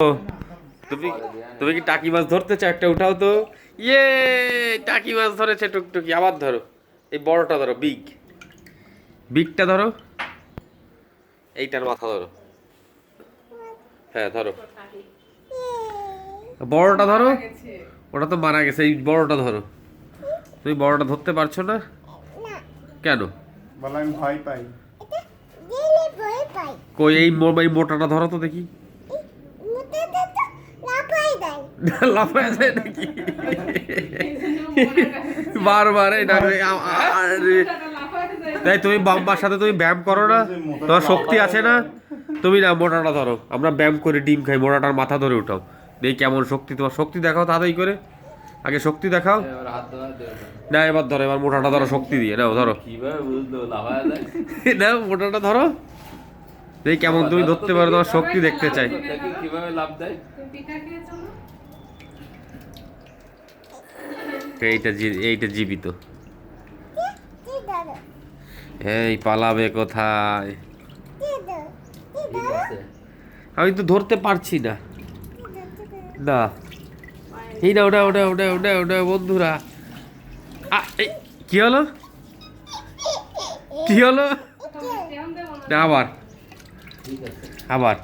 তুমি তুমি কি টাকি মাছ ধরতে চাও? একটা উঠাও তো। ইয়ে, টাকি মাছ ধরেছে টুকটুকি। আবার ধরো, এই বড়টা ধরো, বিগটা ধরো, এইটার মাথা ধরো। হ্যাঁ ধরো, বড়টা ধরো। ওটা তো মারা গেছে, এই বড়টা ধরো। তুমি বড়টা ধরতে পারছো না কেন? বলে আমি ভয় পাই। কই এই মোটাটা ধরো তো দেখি। লাফায় যায় নাকি? বারবার এই তাই তুমি বাম্মার সাথে তুমি ব্যায়াম করো না? তোমার শক্তি আছে না? তুমি না মোটাটা ধরো, আমরা ব্যায়াম করে ডিম খাই, মোটাটার মাথা ধরে উঠাও। দেখি কেমন শক্তি, তোমার শক্তি দেখাও তাড়াতাড়ি করে। আগে শক্তি দেখাও। না এবার ধরো, এবার মোটাটা ধরো শক্তি দিয়ে। নাও ধরো, নাও মোটাটা ধরো। দেখি কেমন তুমি ধরতে পারো, তোমার শক্তি দেখতে চাই। এইটা জীবিত। এই পালাবে কোথায়? আমি তো ধরতে পারছি না। না, এই না, ওটা ওটা ওটা ওটা ওটা বন্ধুরা। কি হলো? কি হলো? না আবার, আবার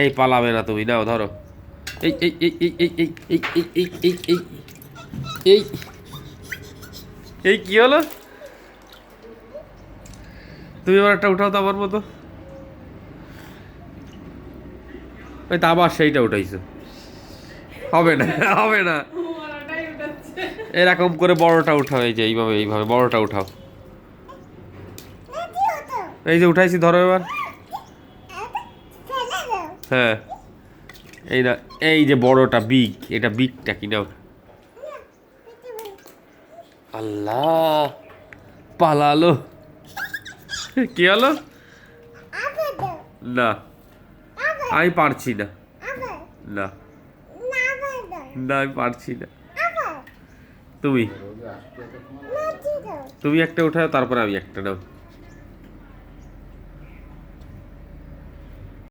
এই পালাবে না তুমি। নাও ধরো। এই এই এই এই এই এই এই এই এই এই এই এই কি হলো? তুমি এবার একটা উঠাও তো আমার মতো। ওই তো আবার সেইটা উঠাইছো। হবে না, হবে না। এরকম করে বড়টা উঠাও, এই যে এইভাবে এইভাবে বড়টা উঠাও। এই যে উঠাইছি, ধরো এবার। হ্যাঁ, এই না, এই যে বড়টা বিগ, এটা বিগটা কি নাও। আল্লাহ, পালালো। কি হলো? না, আমি পারছি না। না না, আমি পারছি না। তুমি তুমি একটা উঠাও, তারপরে আমি একটা। নাও।